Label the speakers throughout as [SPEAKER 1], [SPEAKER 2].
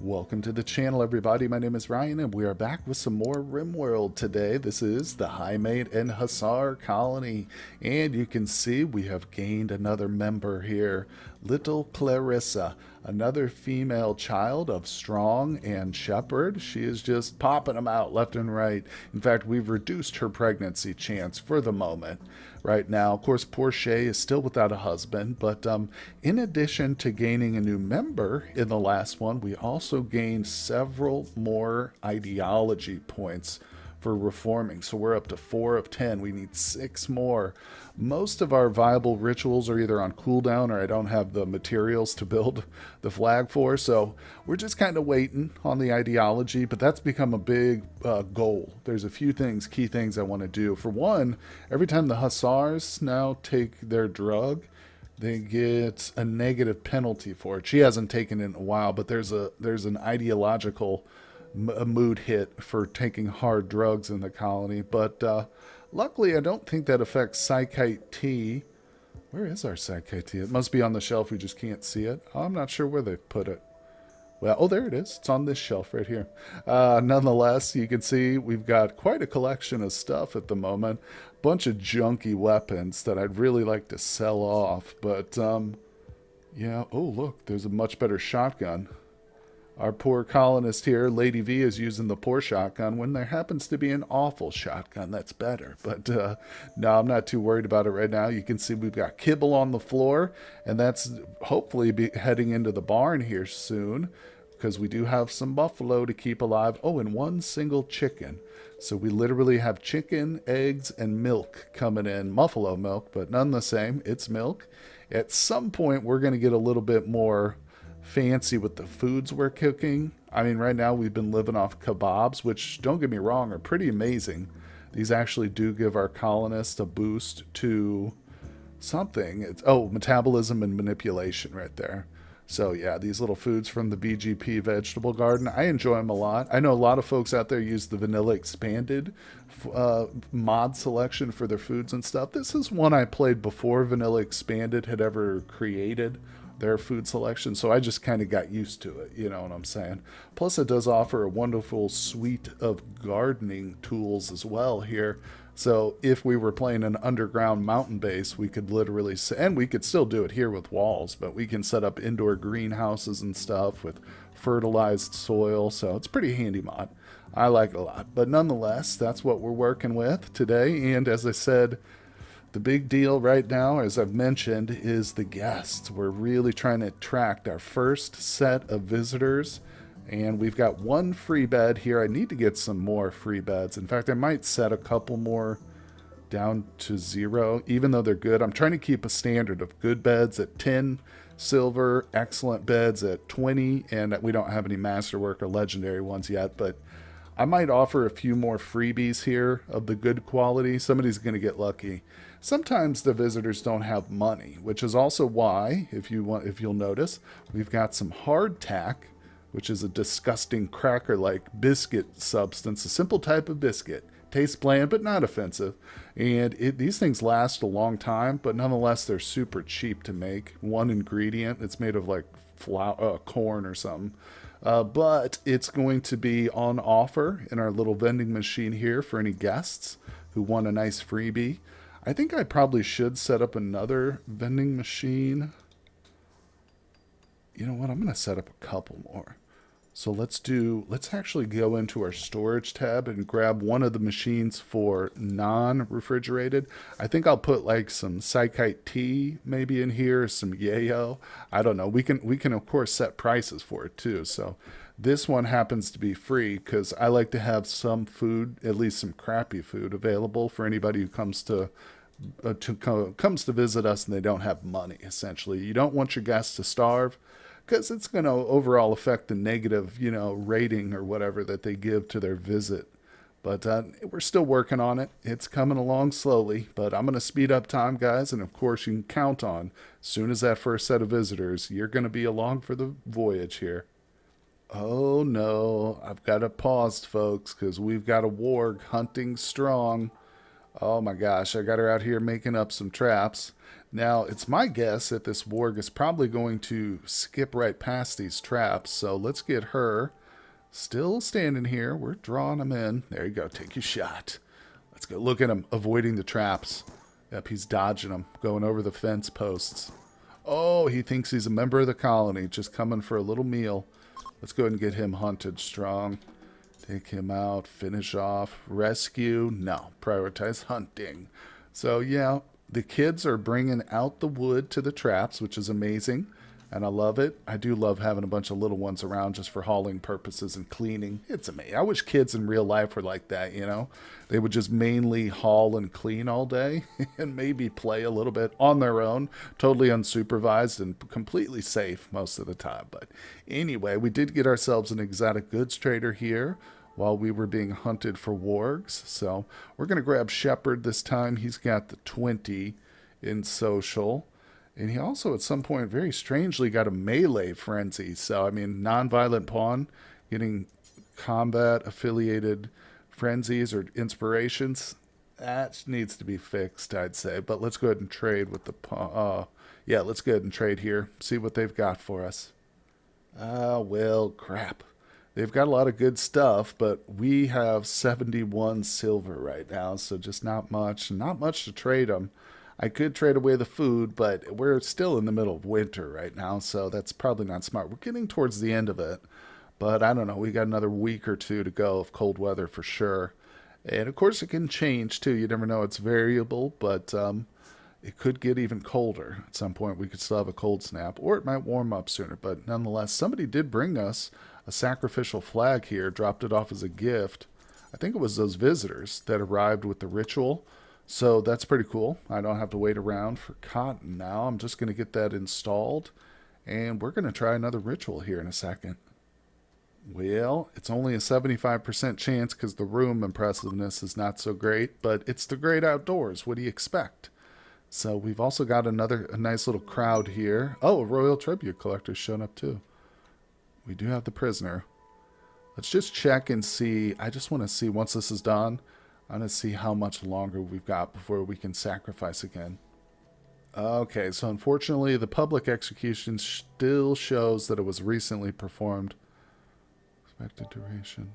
[SPEAKER 1] Welcome to the channel, everybody. My name is Ryan, and we are back with some more RimWorld today. This is the Highmate and Hussar colony, and you can see we have gained another member here, little Clarissa, another female child of Strong and Shepherd. She is just popping them out left and right. In fact, we've reduced her pregnancy chance for the moment. Right now, of course, poor Shay is still without a husband, but in addition to gaining a new member in the last one, we also gained several more ideology points for reforming. So we're up to 4 of 10. We need 6 more. Most of our viable rituals are either on cooldown or I don't have the materials to build the flag for. So we're just kind of waiting on the ideology, but that's become a big goal. There's a few things, key things I want to do. For one, every time the Hussars now take their drug, they get a negative penalty for it. She hasn't taken it in a while, but there's an ideological a mood hit for taking hard drugs in the colony. But luckily, I don't think that affects Psychite T. Where is our Psychite T? It must be on the shelf. We just can't see it. I'm not sure where they've put it. Well, oh, there it is. It's on this shelf right here. Nonetheless, you can see we've got quite a collection of stuff at the moment. Bunch of junky weapons that I'd really like to sell off. But, yeah. Oh, look, there's a much better shotgun. Our poor colonist here, Lady V, is using the poor shotgun when there happens to be an awful shotgun that's better. But no, I'm not too worried about it right now. You can see we've got kibble on the floor, and that's hopefully heading into the barn here soon because we do have some buffalo to keep alive. Oh, and one single chicken. So we literally have chicken, eggs, and milk coming in. Buffalo milk, but none the same. It's milk. At some point, we're going to get a little bit more fancy with the foods we're cooking. I mean, right now we've been living off kebabs, which, don't get me wrong, are pretty amazing. These actually do give our colonists a boost to something. Metabolism and manipulation right there. So yeah, these little foods from the BGP vegetable garden, I enjoy them a lot. I know a lot of folks out there use the vanilla expanded mod selection for their foods and stuff. This is one I played before vanilla expanded had ever created their food selection, so I just kind of got used to it, you know what I'm saying? Plus, it does offer a wonderful suite of gardening tools as well here. So if we were playing an underground mountain base, we could literally, and we could still do it here with walls, but we can set up indoor greenhouses and stuff with fertilized soil, so it's pretty handy mod. I like it a lot. But nonetheless, that's what we're working with today, and as I said, the big deal right now, as I've mentioned, is the guests. We're really trying to attract our first set of visitors, and we've got one free bed here. I need to get some more free beds. In fact, I might set a couple more down to 0, even though they're good. I'm trying to keep a standard of good beds at 10 silver, excellent beds at 20, and we don't have any masterwork or legendary ones yet, but I might offer a few more freebies here of the good quality. Somebody's going to get lucky. Sometimes the visitors don't have money, which is also why, if you'll notice, we've got some hardtack, which is a disgusting cracker-like biscuit substance, a simple type of biscuit. Tastes bland, but not offensive. And these things last a long time, but nonetheless, they're super cheap to make. One ingredient, it's made of like flour, corn or something. But it's going to be on offer in our little vending machine here for any guests who want a nice freebie. I think I probably should set up another vending machine. You know what? I'm going to set up a couple more. So let's actually go into our storage tab and grab one of the machines for non-refrigerated. I think I'll put like some Psychite tea maybe in here, some yayo. I don't know. We can of course set prices for it too. So this one happens to be free because I like to have some food, at least some crappy food, available for anybody who comes to visit us and they don't have money. Essentially, you don't want your guests to starve, because it's going to overall affect the negative, rating or whatever that they give to their visit. But we're still working on it. It's coming along slowly, but I'm going to speed up time, guys. And of course, you can count on, as soon as that first set of visitors, you're going to be along for the voyage here. Oh no, I've got to pause, folks, because we've got a warg hunting strong. Oh my gosh, I got her out here making up some traps. Now, it's my guess that this warg is probably going to skip right past these traps, so let's get her still standing here. We're drawing him in. There you go. Take your shot. Let's go. Look at him avoiding the traps. Yep, he's dodging them, going over the fence posts. Oh, he thinks he's a member of the colony, just coming for a little meal. Let's go ahead and get him hunted strong. Take him out, finish off, rescue. No, prioritize hunting. So, yeah, the kids are bringing out the wood to the traps, which is amazing. And I love it. I do love having a bunch of little ones around just for hauling purposes and cleaning. It's amazing. I wish kids in real life were like that, you know. They would just mainly haul and clean all day and maybe play a little bit on their own, totally unsupervised and completely safe most of the time. But anyway, we did get ourselves an exotic goods trader here while we were being hunted for wargs. So we're going to grab Shepherd this time. He's got the 20 in social. And he also, at some point, very strangely got a melee frenzy. So, I mean, non-violent pawn, getting combat-affiliated frenzies or inspirations, that needs to be fixed, I'd say. But let's go ahead and trade with the pawn. Yeah, let's go ahead and trade here. See what they've got for us. Well, crap. They've got a lot of good stuff, but we have 71 silver right now, so just not much. Not much to trade them. I could trade away the food, but we're still in the middle of winter right now, so that's probably not smart. We're getting towards the end of it, but I don't know. We got another week or two to go of cold weather for sure. And of course, it can change too. You never know. It's variable, but it could get even colder. At some point, we could still have a cold snap, or it might warm up sooner. But nonetheless, somebody did bring us a sacrificial flag here, dropped it off as a gift. I think it was those visitors that arrived with the ritual. So that's pretty cool. I don't have to wait around for cotton now. I'm just going to get that installed. And we're going to try another ritual here in a second. Well, it's only a 75% chance because the room impressiveness is not so great. But it's the great outdoors. What do you expect? So we've also got a nice little crowd here. Oh, a royal tribute collector's shown up too. We do have the prisoner. Let's just check and see. I just want to see once this is done. I'm going to see how much longer we've got before we can sacrifice again. Okay, so unfortunately, the public execution still shows that it was recently performed. Expected duration.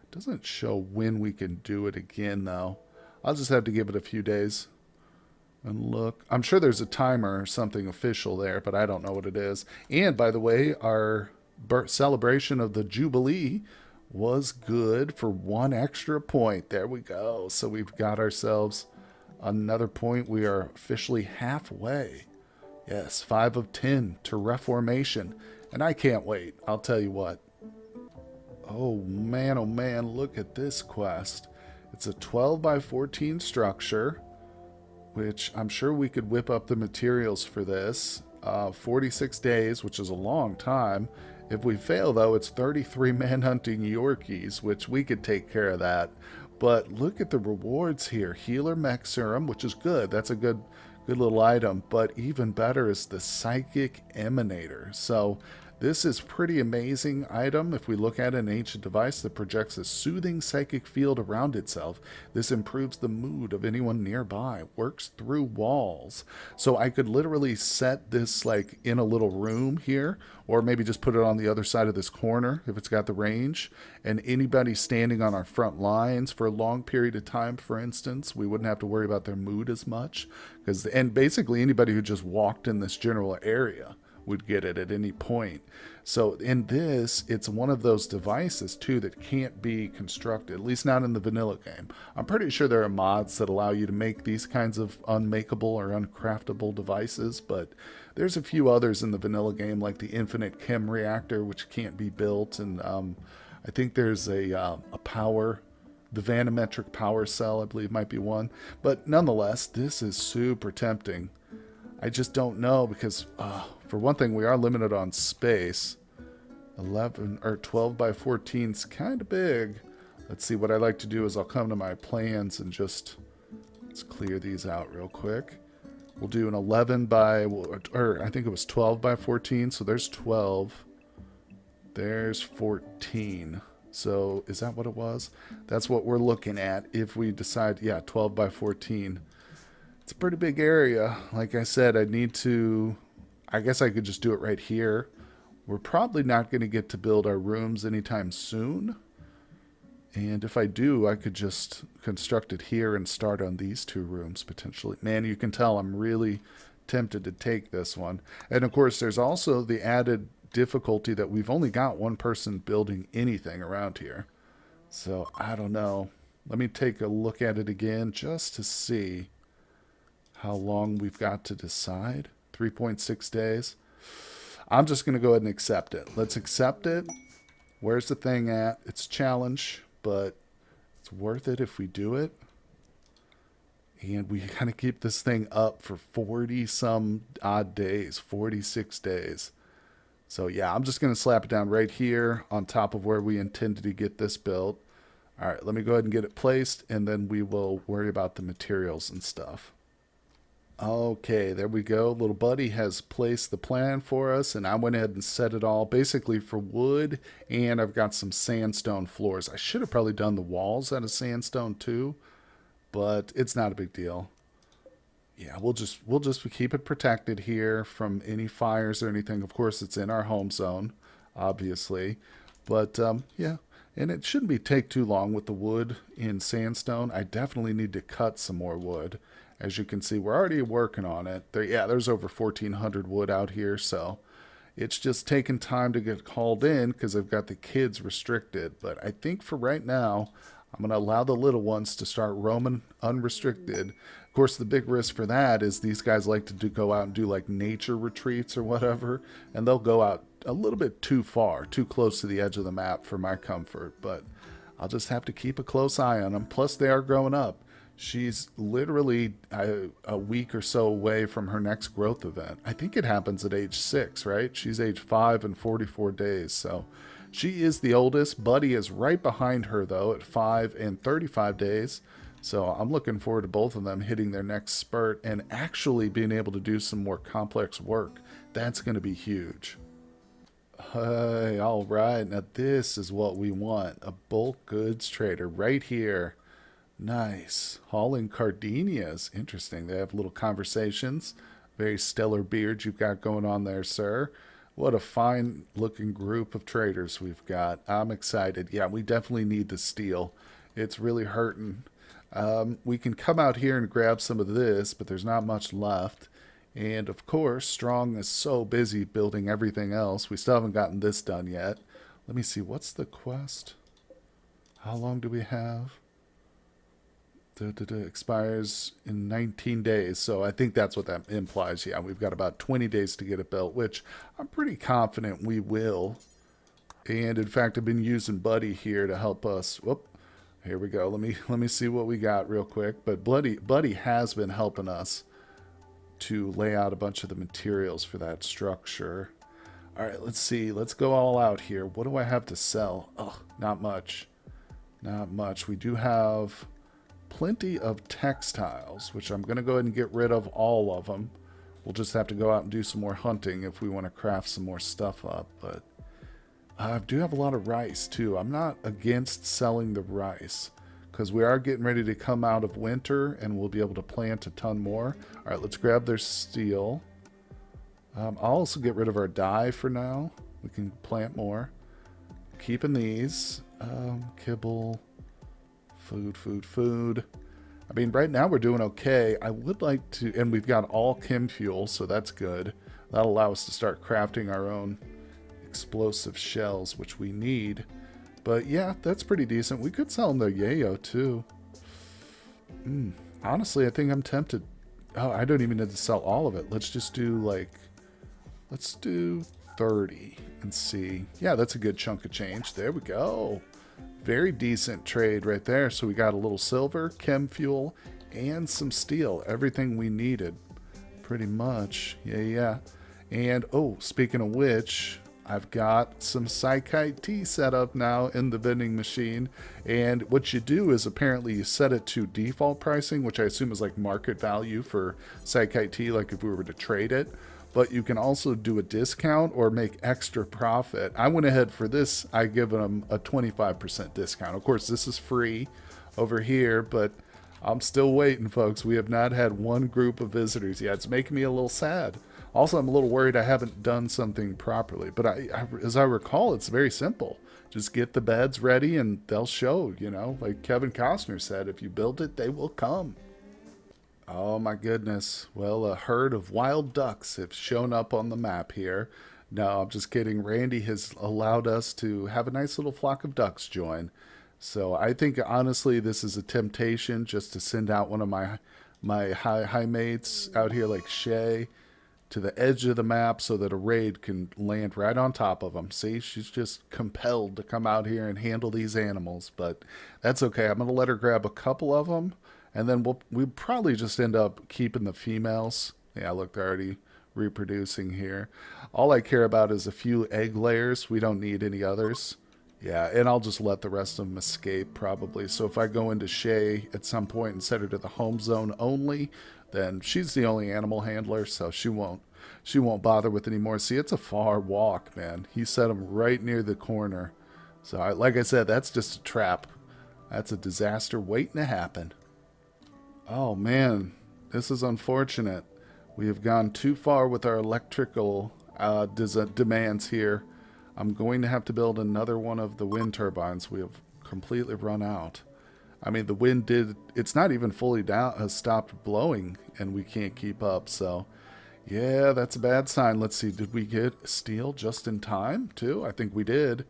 [SPEAKER 1] It doesn't show when we can do it again, though. I'll just have to give it a few days. And look, I'm sure there's a timer or something official there, but I don't know what it is. And, by the way, our celebration of the Jubilee was good for 1 extra point. There we go. So we've got ourselves another point. We are officially halfway. Yes, 5 of 10 to reformation. And I can't wait. I'll tell you what. Oh man, look at this quest. It's a 12 by 14 structure, which I'm sure we could whip up the materials for this. 46 days, which is a long time. If we fail, though, it's 33 man-hunting Yorkies, which we could take care of that. But look at the rewards here. Healer Mech Serum, which is good. That's a good little item. But even better is the Psychic Emanator. So this is pretty amazing item. If we look at an ancient device that projects a soothing psychic field around itself, this improves the mood of anyone nearby, works through walls. So I could literally set this like in a little room here, or maybe just put it on the other side of this corner if it's got the range. And anybody standing on our front lines for a long period of time, for instance, we wouldn't have to worry about their mood as much. And basically anybody who just walked in this general area would get it at any point. So in this, it's one of those devices too that can't be constructed, at least not in the vanilla game. I'm pretty sure there are mods that allow you to make these kinds of unmakeable or uncraftable devices, but there's a few others in the vanilla game, like the infinite chem reactor, which can't be built, and I think there's a power, the vanometric power cell, I believe might be one. But nonetheless, this is super tempting. I just don't know because, for one thing, we are limited on space. 11 or 12 by 14 is kind of big. Let's see. What I like to do is I'll come to my plans and just let's clear these out real quick. We'll do an 11 by, or I think it was 12 by 14. So there's 12. There's 14. So is that what it was? That's what we're looking at if we decide, yeah, 12 by 14. It's a pretty big area. Like I said, I need to, I guess I could just do it right here. We're probably not going to get to build our rooms anytime soon. And if I do, I could just construct it here and start on these two rooms potentially. Man, you can tell I'm really tempted to take this one. And of course, there's also the added difficulty that we've only got one person building anything around here. So I don't know. Let me take a look at it again just to see how long we've got to decide. 3.6 days. I'm just going to go ahead and accept it. Let's accept it. Where's the thing at? It's a challenge, but it's worth it if we do it. And we kind of keep this thing up for 40 some odd days, 46 days. So yeah, I'm just going to slap it down right here on top of where we intended to get this built. All right, let me go ahead and get it placed, and then we will worry about the materials and stuff. Okay, there we go. Little buddy has placed the plan for us, and I went ahead and set it all basically for wood, and I've got some sandstone floors. I should have probably done the walls out of sandstone too, but it's not a big deal. Yeah, we'll just keep it protected here from any fires or anything. Of course, it's in our home zone, obviously, but yeah, and it shouldn't be take too long with the wood in sandstone. I definitely need to cut some more wood. As you can see, we're already working on it. There's over 1,400 wood out here, so it's just taking time to get called in because I've got the kids restricted. But I think for right now, I'm going to allow the little ones to start roaming unrestricted. Of course, the big risk for that is these guys like to go out and do like nature retreats or whatever, and they'll go out a little bit too far, too close to the edge of the map for my comfort. But I'll just have to keep a close eye on them. Plus, they are growing up. She's literally a week or so away from her next growth event. I think it happens at age 6, right? She's age 5 and 44 days. So she is the oldest. Buddy is right behind her, though, at 5 and 35 days. So I'm looking forward to both of them hitting their next spurt and actually being able to do some more complex work. That's going to be huge. Hey, all right. Now this is what we want. A bulk goods trader right here. Nice. Hauling gardenias. Interesting. They have little conversations. Very stellar beard you've got going on there, sir. What a fine looking group of traders we've got. I'm excited. Yeah, we definitely need the steel. It's really hurting. We can come out here and grab some of this, but there's not much left. And of course, Strong is so busy building everything else. We still haven't gotten this done yet. Let me see. What's the quest? How long do we have? Expires in 19 days, so I think that's what that implies. Yeah, we've got about 20 days to get it built, which I'm pretty confident we will. And in fact, I've been using Buddy here to help us. Whoop, here we go. Let me see what we got real quick. But Buddy has been helping us to lay out a bunch of the materials for that structure. All right, let's see. Let's go all out here. What do I have to sell? Oh, not much. Not much. We do have plenty of textiles, which I'm going to go ahead and get rid of all of them. We'll just have to go out and do some more hunting if we want to craft some more stuff up. But I do have a lot of rice too. I'm not against selling the rice because we are getting ready to come out of winter and we'll be able to plant a ton more. All right, let's grab their steel. I'll also get rid of our dye for now. We can plant more. Keeping these. Kibble. Food. I mean, right now we're doing okay. I would like to, and we've got all chem fuel, so that's good. That'll allow us to start crafting our own explosive shells, which we need. But yeah, that's pretty decent. We could sell them the yayo too. Honestly, I think I'm tempted. Oh, I don't even need to sell all of it. Let's just do let's do 30 and see. Yeah, that's a good chunk of change. There we go. Very decent trade right there. So we got a little silver, chem fuel, and some steel. Everything we needed, pretty much. Yeah. And, oh, speaking of which, I've got some Psychite tea set up now in the vending machine. And what you do is apparently you set it to default pricing, which I assume is like market value for Psychite tea, like if we were to trade it. But you can also do a discount or make extra profit. I went ahead for this. I give them a 25% discount. Of course, this is free over here, but I'm still waiting, folks. We have not had one group of visitors yet. It's making me a little sad. Also, I'm a little worried I haven't done something properly. But as I recall, it's very simple. Just get the beds ready and they'll show, you know. Like Kevin Costner said, if you build it, they will come. Oh my goodness. Well, a herd of wild ducks have shown up on the map here. No, I'm just kidding. Randy has allowed us to have a nice little flock of ducks join. So I think honestly this is a temptation just to send out one of my high mates out here like Shay to the edge of the map so that a raid can land right on top of them. See, she's just compelled to come out here and handle these animals, but that's okay. I'm going to let her grab a couple of them, and then we probably just end up keeping the females. Yeah, look, they're already reproducing here. All I care about is a few egg layers. We don't need any others. Yeah, and I'll just let the rest of them escape probably. So if I go into Shay at some point and set her to the home zone only, then she's the only animal handler, so she won't bother with any more. See, it's a far walk, man. He set them right near the corner. So like I said, that's just a trap. That's a disaster waiting to happen. Oh man, this is unfortunate. We have gone too far with our electrical demands here. I'm going to have to build another one of the wind turbines. We have completely run out. I mean, the wind it's not even fully down, has stopped blowing, and we can't keep up, so yeah, that's a bad sign. Let's see, did we get steel just in time, too? I think we did.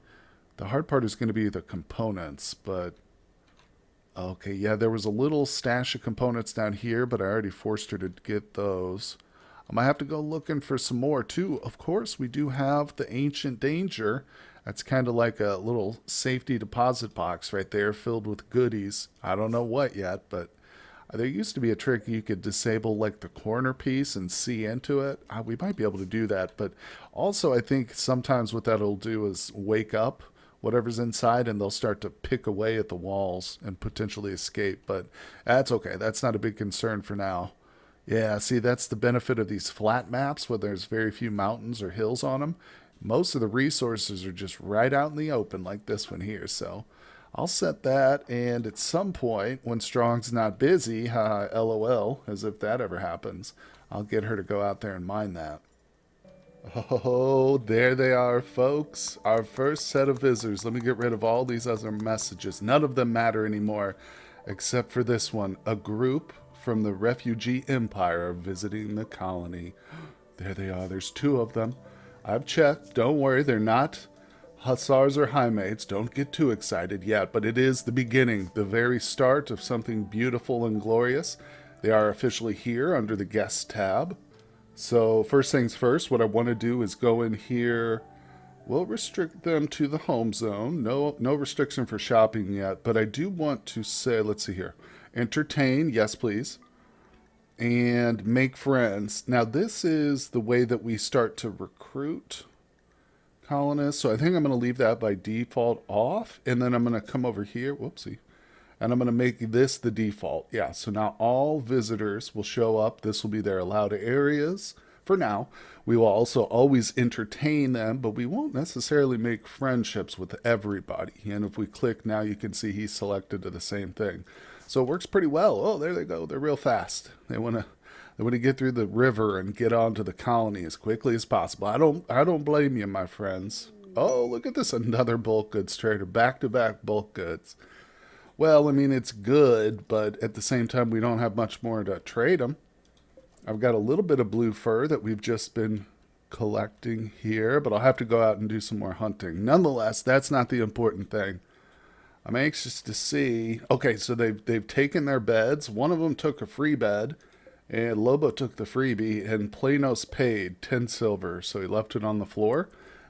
[SPEAKER 1] The hard part is going to be the components, but okay, yeah, there was a little stash of components down here, but I already forced her to get those. I might have to go looking for some more, too. Of course, we do have the Ancient Danger. That's kind of like a little safety deposit box right there filled with goodies. I don't know what yet, but there used to be a trick you could disable like the corner piece and see into it. We might be able to do that, but also I think sometimes what that'll do is wake up whatever's inside and they'll start to pick away at the walls and potentially escape, but that's okay. That's not a big concern for now. Yeah, see, that's the benefit of these flat maps where there's very few mountains or hills on them. Most of the resources are just right out in the open like this one here, so I'll set that, and at some point, when Strong's not busy, LOL, as if that ever happens, I'll get her to go out there and mine that. Oh, there they are, folks. Our first set of visitors. Let me get rid of all these other messages. None of them matter anymore, except for this one. A group from the refugee empire are visiting the colony. There they are. There's two of them. I've checked. Don't worry, they're not Hussars or Highmates. Don't get too excited yet, but it is the beginning, the very start of something beautiful and glorious. They are officially here under the guest tab. So first things first, what I want to do is go in here. We'll restrict them to the home zone. No restriction for shopping yet, but I do want to say, let's see here. Entertain, yes please. And make friends. Now this is the way that we start to recruit colonists. So I think I'm going to leave that by default off. And then I'm going to come over here. Whoopsie. And I'm going to make this the default. Yeah, so now all visitors will show up. This will be their allowed areas for now. We will also always entertain them, but we won't necessarily make friendships with everybody. And if we click now, you can see he's selected to the same thing. So it works pretty well. Oh, there they go. They're real fast. They want to get through the river and get onto the colony as quickly as possible. I don't blame you, my friends. Oh, look at this. Another bulk goods trader. Back-to-back bulk goods. Well, I mean, it's good, but at the same time, we don't have much more to trade them. I've got a little bit of blue fur that we've just been collecting here, but I'll have to go out and do some more hunting. Nonetheless, that's not the important thing. I'm anxious to see. Okay, so they've taken their beds. One of them took a free bed, and Lobo took the freebie, and Planos paid 10 silver, so he left it on the floor.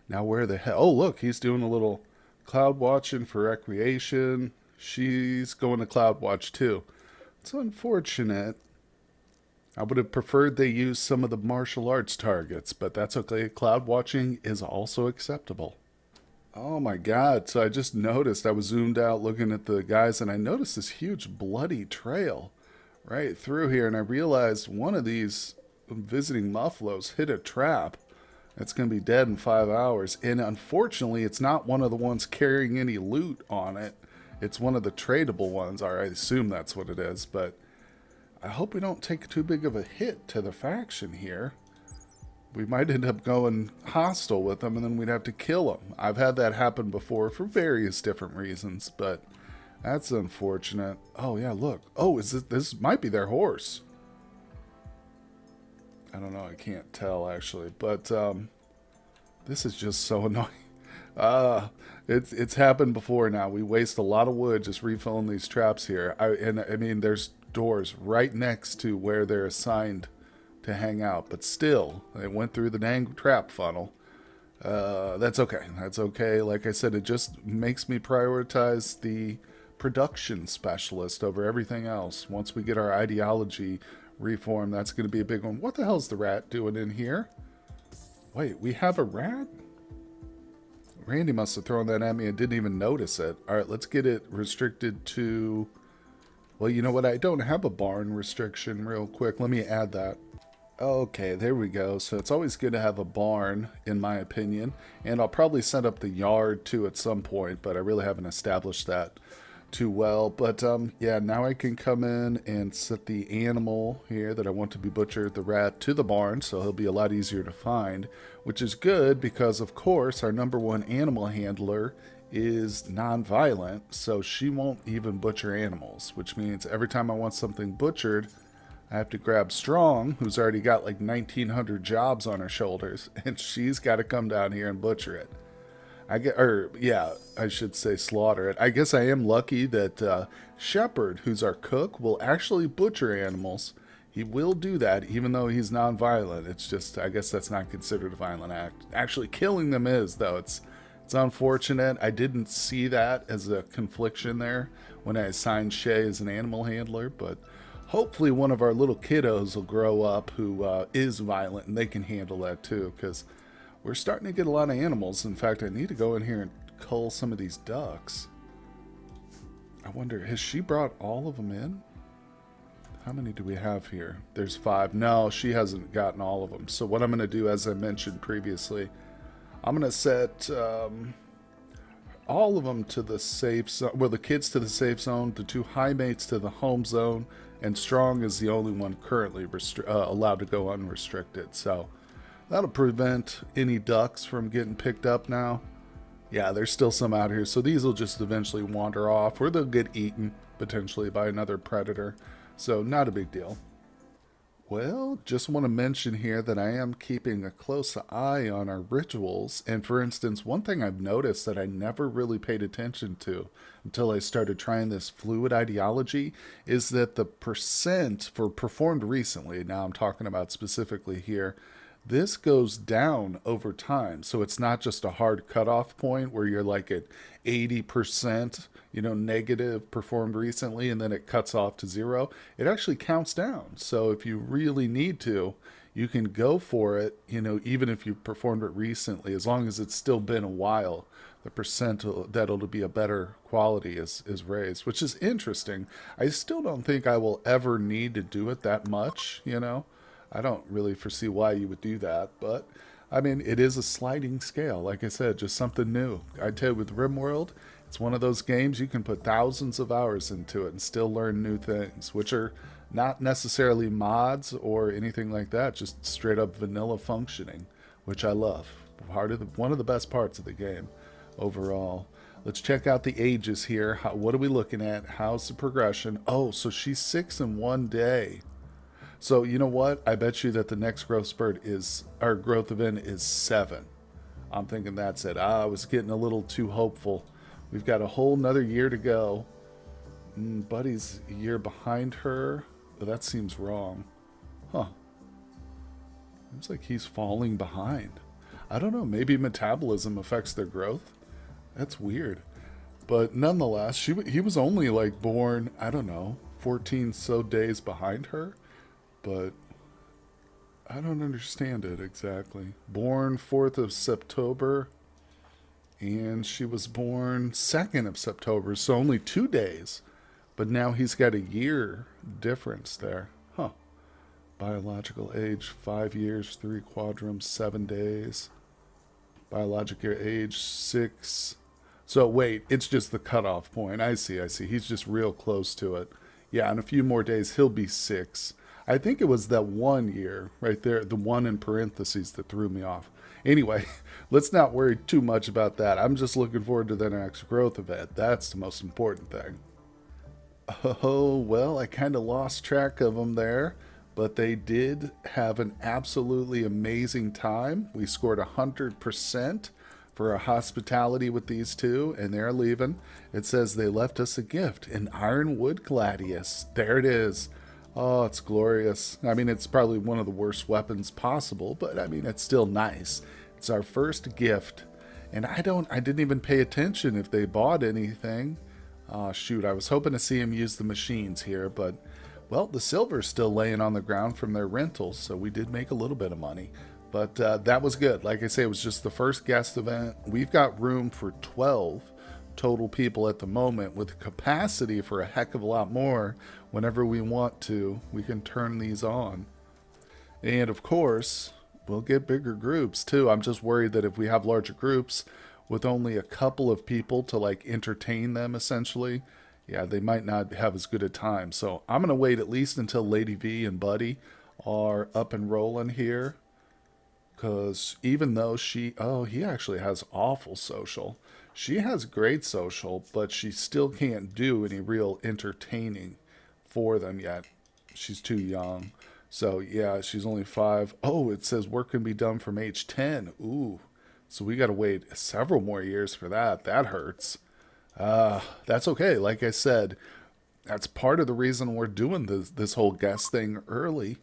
[SPEAKER 1] Now where the hell? Oh, look, he's doing a little cloud watching for recreation. She's going to cloud watch too. It's unfortunate. I would have preferred they use some of the martial arts targets, but that's okay. Cloud watching is also acceptable. Oh my god, so I just noticed, I was zoomed out looking at the guys, and I noticed this huge bloody trail right through here, and I realized one of these visiting muffaloes hit a trap. It's going to be dead in 5 hours, and unfortunately it's not one of the ones carrying any loot on it. It's one of the tradable ones, or I assume that's what it is, but I hope we don't take too big of a hit to the faction here. We might end up going hostile with them, and then we'd have to kill them. I've had that happen before for various different reasons, but that's unfortunate. Oh, yeah, look. Oh, this might be their horse. I don't know. I can't tell, actually. But this is just so annoying. It's happened before now. We waste a lot of wood just refilling these traps here. I mean, there's doors right next to where they're assigned to hang out, but still they went through the dang trap funnel. That's okay. Like I said, it just makes me prioritize the production specialist over everything else. Once we get our ideology reformed, that's going to be a big one. What the hell's the rat doing in here? Wait, we have a rat? Randy must have thrown that at me and didn't even notice it. All right, let's get it restricted to, well, you know what? I don't have a barn restriction real quick. Let me add that. Okay, there we go. So it's always good to have a barn, in my opinion. And I'll probably set up the yard too at some point, but I really haven't established that too well. But yeah, now I can come in and set the animal here that I want to be butchered, the rat, to the barn, so he'll be a lot easier to find, which is good because, of course, our #1 animal handler is non-violent, so she won't even butcher animals, which means every time I want something butchered, I have to grab Strong, who's already got like 1,900 jobs on her shoulders, and she's got to come down here and butcher it. I should say slaughter it. I guess I am lucky that Shepherd, who's our cook, will actually butcher animals. He will do that, even though he's non-violent. It's just, I guess that's not considered a violent act. Actually, killing them is, though. It's unfortunate. I didn't see that as a confliction there when I assigned Shay as an animal handler, but hopefully one of our little kiddos will grow up who is violent, and they can handle that too, because we're starting to get a lot of animals. In fact, I need to go in here and cull some of these ducks. I wonder, has she brought all of them in? How many do we have here? There's 5. No, she hasn't gotten all of them. So what I'm going to do, as I mentioned previously, I'm going to set all of them to the safe zone. Well, the kids to the safe zone, the 2 Highmates to the home zone, and Strong is the only one currently allowed to go unrestricted. So that'll prevent any ducks from getting picked up now. Yeah, there's still some out here. So these will just eventually wander off, or they'll get eaten potentially by another predator. So not a big deal. Well, just want to mention here that I am keeping a close eye on our rituals. And for instance, one thing I've noticed that I never really paid attention to until I started trying this fluid ideology is that the percent for performed recently, now I'm talking about specifically here, this goes down over time. So it's not just a hard cutoff point where you're like at 80%, negative performed recently, and then it cuts off to 0. It actually counts down. So if you really need to, you can go for it, even if you performed it recently, as long as it's still been a while, the percent that'll be a better quality is raised, which is interesting. I still don't think I will ever need to do it that much, I don't really foresee why you would do that, but I mean, it is a sliding scale. Like I said, just something new. I tell you, with RimWorld, it's one of those games you can put thousands of hours into it and still learn new things, which are not necessarily mods or anything like that, just straight up vanilla functioning, which I love. One of the best parts of the game overall. Let's check out the ages here. What are we looking at? How's the progression? Oh, so she's 6 in 1 day. So you know what? I bet you that the next growth spurt growth event is 7. I'm thinking that's it. I was getting a little too hopeful. We've got a whole nother year to go. Buddy's a year behind her. But that seems wrong. Huh. Seems like he's falling behind. I don't know. Maybe metabolism affects their growth. That's weird. But nonetheless, he was only like born, I don't know, 14 so days behind her. But I don't understand it exactly. Born 4th of September, and she was born 2nd of September, so only 2 days. But now he's got a year difference there. Huh. Biological age, 5 years, 3 quadrums, 7 days. Biological age, 6. So wait, it's just the cutoff point. I see, I see. He's just real close to it. Yeah, in a few more days, he'll be 6. I think it was that 1 year right there, the one in parentheses that threw me off. Anyway, let's not worry too much about that. I'm just looking forward to the next growth event. That's the most important thing. Oh, well, I kind of lost track of them there, but they did have an absolutely amazing time. We scored 100% for our hospitality with these two, and they're leaving. It says they left us a gift, an ironwood gladius. There it is. Oh, it's glorious. I mean, it's probably one of the worst weapons possible, but I mean, it's still nice. It's our first gift. And I didn't even pay attention if they bought anything. Oh, shoot, I was hoping to see him use the machines here, but, well, the silver's still laying on the ground from their rentals, so we did make a little bit of money. But that was good. Like I say, it was just the first guest event. We've got room for 12 total people at the moment, with capacity for a heck of a lot more. Whenever we want to, we can turn these on. And of course, we'll get bigger groups too. I'm just worried that if we have larger groups with only a couple of people to like entertain them essentially, yeah, they might not have as good a time. So I'm going to wait at least until Lady V and Buddy are up and rolling here. Because even though he actually has awful social. She has great social, but she still can't do any real entertaining for them yet. She's too young. So yeah, she's only 5. Oh, it says work can be done from age 10. Ooh, so we got to wait several more years for that. That hurts. That's okay. Like I said, that's part of the reason we're doing this whole guest thing early.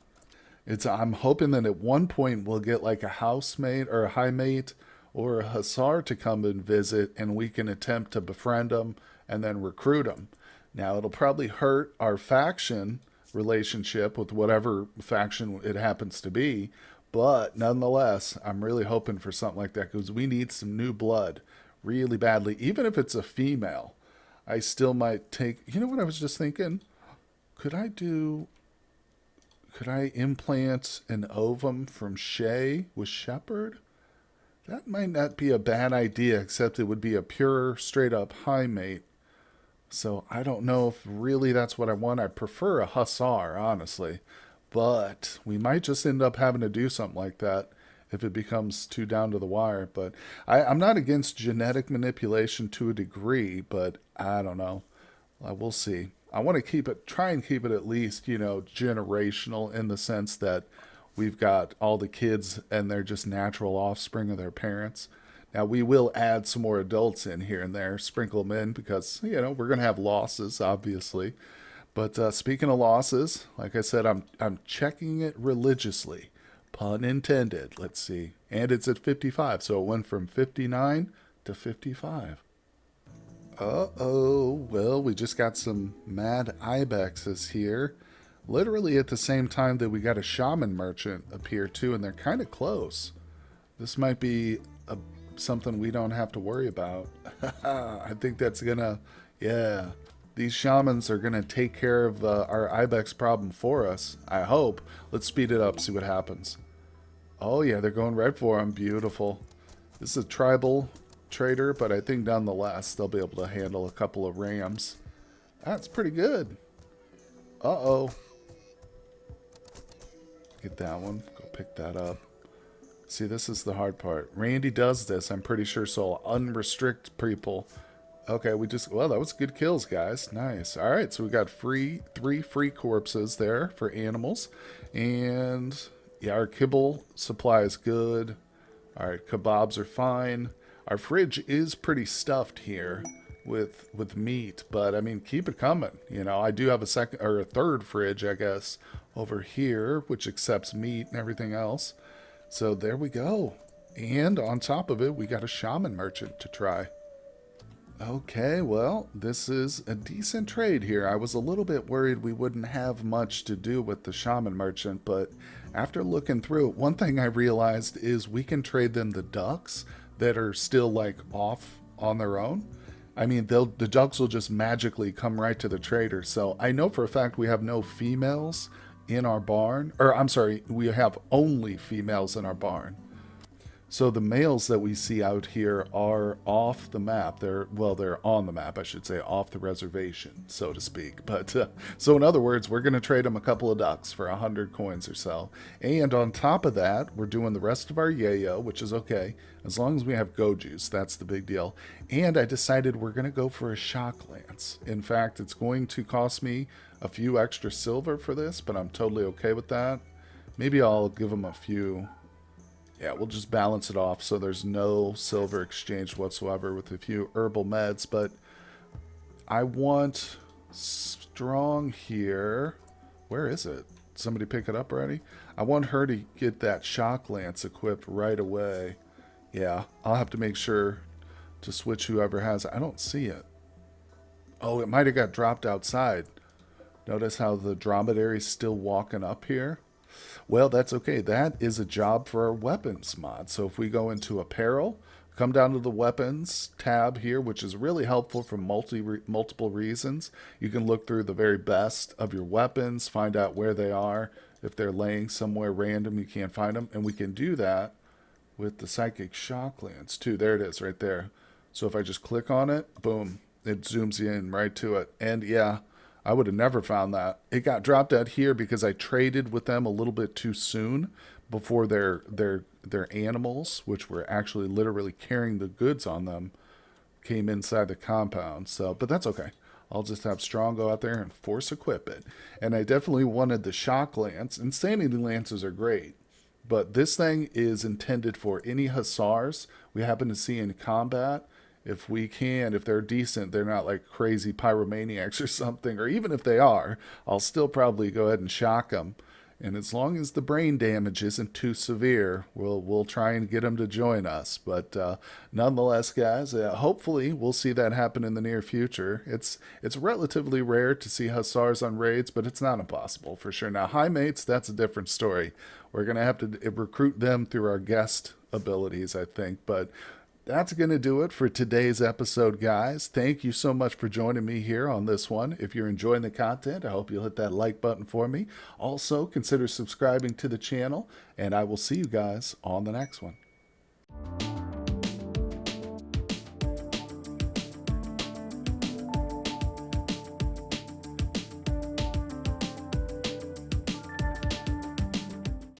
[SPEAKER 1] I'm hoping that at one point we'll get like a housemate or a highmate or a hussar to come and visit, and we can attempt to befriend them and then recruit them. Now it'll probably hurt our faction relationship with whatever faction it happens to be, but nonetheless, I'm really hoping for something like that because we need some new blood really badly. Even if it's a female, I still might take. You know what I was just thinking? Could I do? Could I implant an ovum from Shay with Shepherd? That might not be a bad idea, except it would be a pure, straight up high mate. So I don't know if really that's what I want. I prefer a Hussar, honestly. But we might just end up having to do something like that if it becomes too down to the wire. But I'm not against genetic manipulation to a degree, but I don't know. We'll see. I want to try and keep it at least, generational in the sense that we've got all the kids and they're just natural offspring of their parents. Now, we will add some more adults in here and there, sprinkle them in because, we're going to have losses, obviously. But speaking of losses, like I said, I'm checking it religiously. Pun intended. Let's see. And it's at 55, so it went from 59 to 55. Uh-oh. Well, we just got some mad ibexes here. Literally at the same time that we got a shaman merchant appear too, and they're kind of close. This might be something we don't have to worry about. I think that's gonna, yeah. These shamans are gonna take care of our ibex problem for us. I hope. Let's speed it up, see what happens. Oh yeah, they're going right for him. Beautiful. This is a tribal trader, but I think nonetheless they'll be able to handle a couple of rams. That's pretty good. Uh-oh. Get that one. Go pick that up. See, this is the hard part. Randy does this, I'm pretty sure, so I'll unrestrict people. Okay, well, that was good kills, guys. Nice. All right, so we got 3 free corpses there for animals. And, yeah, our kibble supply is good. All right, kebabs are fine. Our fridge is pretty stuffed here with meat, but, I mean, keep it coming. I do have a third fridge, I guess, over here, which accepts meat and everything else. So there we go. And on top of it, we got a shaman merchant to try. Okay, well, this is a decent trade here. I was a little bit worried we wouldn't have much to do with the shaman merchant, but after looking through it, one thing I realized is we can trade them the ducks that are still, like, off on their own. I mean, the ducks will just magically come right to the trader. So I know for a fact we have no females in our barn. Or, I'm sorry, we have only females in our barn. So the males that we see out here are off the map. They're on the map, I should say, off the reservation, so to speak. But so in other words, we're going to trade them a couple of ducks for 100 coins or so. And on top of that, we're doing the rest of our yayo, which is okay as long as we have go juice. That's the big deal. And I decided we're going to go for a shock lance. In fact, it's going to cost me a few extra silver for this, but I'm totally okay with that. Maybe I'll give them a few. Yeah, we'll just balance it off so there's no silver exchange whatsoever with a few herbal meds. But I want strong here. Where is it? Somebody pick it up already? I want her to get that shock lance equipped right away. Yeah, I'll have to make sure to switch whoever has it. I don't see it. Oh, it might have got dropped outside. Notice how the dromedary's still walking up here? Well, that's okay. That is a job for our weapons mod. So if we go into apparel, come down to the weapons tab here, which is really helpful for multiple reasons. You can look through the very best of your weapons, find out where they are. If they're laying somewhere random, you can't find them. And we can do that with the psychic shock lance too. There it is right there. So if I just click on it, boom, it zooms you in right to it. And yeah, I would have never found that. It got dropped out here because I traded with them a little bit too soon before their animals, which were actually literally carrying the goods on them, came inside the compound. So, but that's okay. I'll just have Strong go out there and force equip it. And I definitely wanted the shock lance. Insanity lances are great, but this thing is intended for any Hussars we happen to see in combat. If we can, if they're decent, they're not like crazy pyromaniacs or something, or even if they are, I'll still probably go ahead and shock them. And as long as the brain damage isn't too severe, we'll try and get them to join us. But nonetheless, guys, hopefully we'll see that happen in the near future. It's relatively rare to see Hussars on raids, but it's not impossible for sure. Now, Highmates, that's a different story. We're going to have to recruit them through our guest abilities, I think. But that's going to do it for today's episode, guys. Thank you so much for joining me here on this one. If you're enjoying the content, I hope you'll hit that like button for me. Also, consider subscribing to the channel, and I will see you guys on the next one.